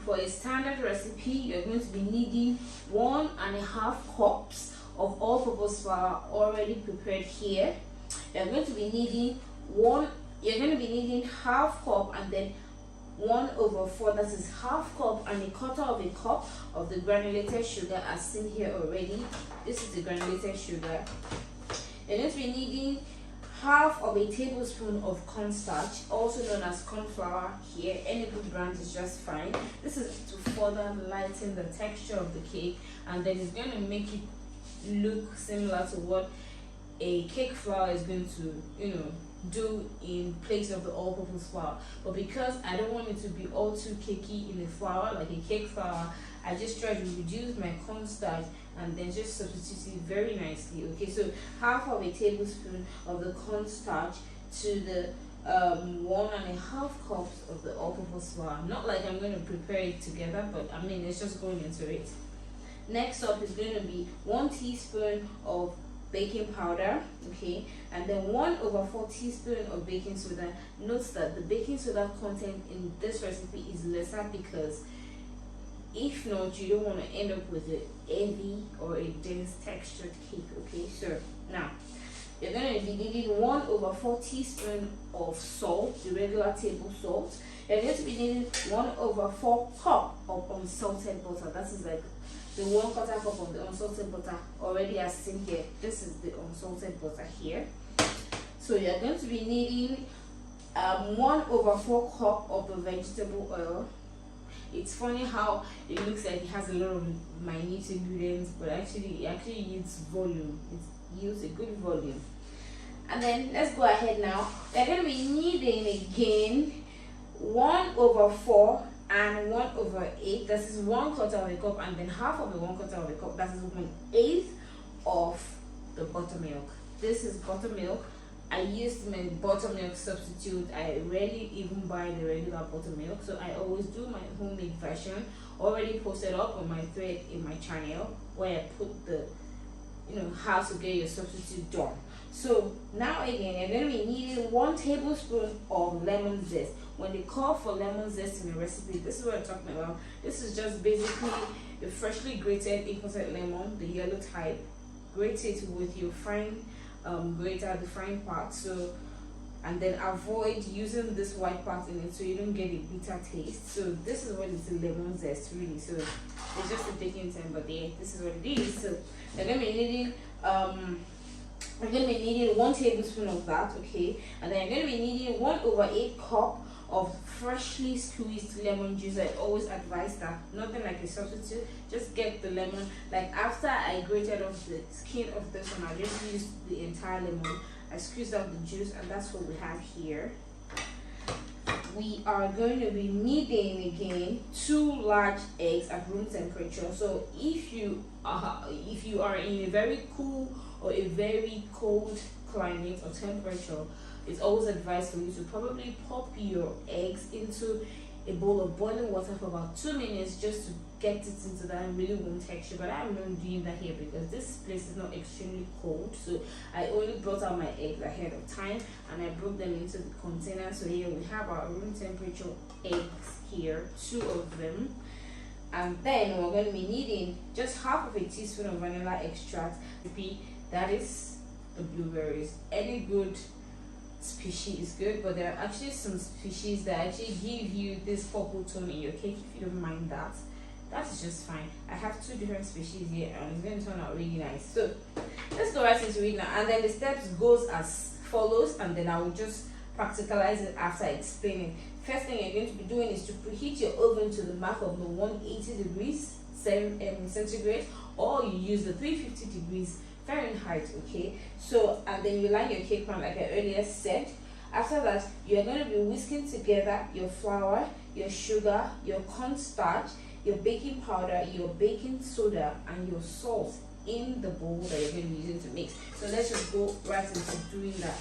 for a standard recipe, you're going to be needing 1.5 cups of all-purpose flour already prepared here. You're going to be needing half cup and then 1/4, that is half cup and 1/4 of a cup of the granulated sugar as seen here already. This is the granulated sugar. You're going to be needing half of a tablespoon of cornstarch, also known as corn flour here. Any good brand is just fine. This is to further lighten the texture of the cake, and then it's going to make it look similar to what a cake flour is going to, do in place of the all-purpose flour. But because I don't want it to be all too cakey in the flour like a cake flour, I just try to reduce my cornstarch and then just substitute it very nicely. Okay, so half of a tablespoon of the cornstarch to the 1.5 cups of the all-purpose flour. Not like I'm going to prepare it together, but I mean, it's just going into it. Next up is going to be 1 teaspoon of baking powder, okay, and then 1/4 teaspoon of baking soda. Note that the baking soda content in this recipe is lesser, because if not, you don't want to end up with a heavy or a dense textured cake. Okay, so now you're going to be needing 1/4 teaspoon of salt, the regular table salt. You're going to be needing 1/4 cup of unsalted butter. That is like the 1/4 cup of the unsalted butter already as seen here. This is the unsalted butter here. So you're going to be needing 1/4 cup of the vegetable oil. It's funny how it looks like it has a lot of minute ingredients, but actually it yields volume. It yields a good volume. And then let's go ahead now. We're going to be needing again 1/4 and 1/8. This is 1/4 of a cup, and then half of the 1/4 of a cup. That is 1/8 of the buttermilk. This is buttermilk. I used my buttermilk substitute. I rarely even buy the regular buttermilk, so I always do my homemade version. Already posted up on my thread in my channel, where I put the how to get your substitute done. So now again, you're going to be needing 1 tablespoon of lemon zest. When they call for lemon zest in a recipe, this is what I'm talking about. This is just basically a freshly grated imported lemon, the yellow type. Grate it with your fine grater, the fine part. So, and then avoid using this white part in it so you don't get a bitter taste. So this is what is the lemon zest really. So it's just a taking time, but yeah, this is what it is. So you're going to be needing 1 tablespoon of that, okay, and then you're going to be needing 1/8 cup of freshly squeezed lemon juice. I always advise that, nothing like a substitute. Just get the lemon. Like after I grated off the skin of this one, I just used the entire lemon. I squeezed out the juice, and that's what we have here. We are going to be needing again 2 large eggs at room temperature. So if you are in a very cool or a very cold climate or temperature, it's always advised for you to probably pop your eggs into a bowl of boiling water for about 2 minutes, just to get it into that really warm texture. But I'm not doing that here because this place is not extremely cold, so I only brought out my eggs ahead of time and I broke them into the container. So here we have our room temperature eggs here, 2 of them. And then we're going to be needing just half of a teaspoon of vanilla extract. That is the blueberries. Any good species is good, but there are actually some species that actually give you this purple tone in your cake. If you don't mind that, that's just fine. I have 2 different species here, and it's going to turn out really nice. So let's go right into it now, and then the steps goes as follows, and then I will just practicalize it after explaining. First thing you're going to be doing is to preheat your oven to the mark of the 180 degrees centigrade, or you use the 350 degrees Fahrenheit, okay? So, and then you line your cake pan like I earlier said. After that, you're going to be whisking together your flour, your sugar, your cornstarch, your baking powder, your baking soda, and your salt in the bowl that you're going to be using to mix. So let's just go right into doing that.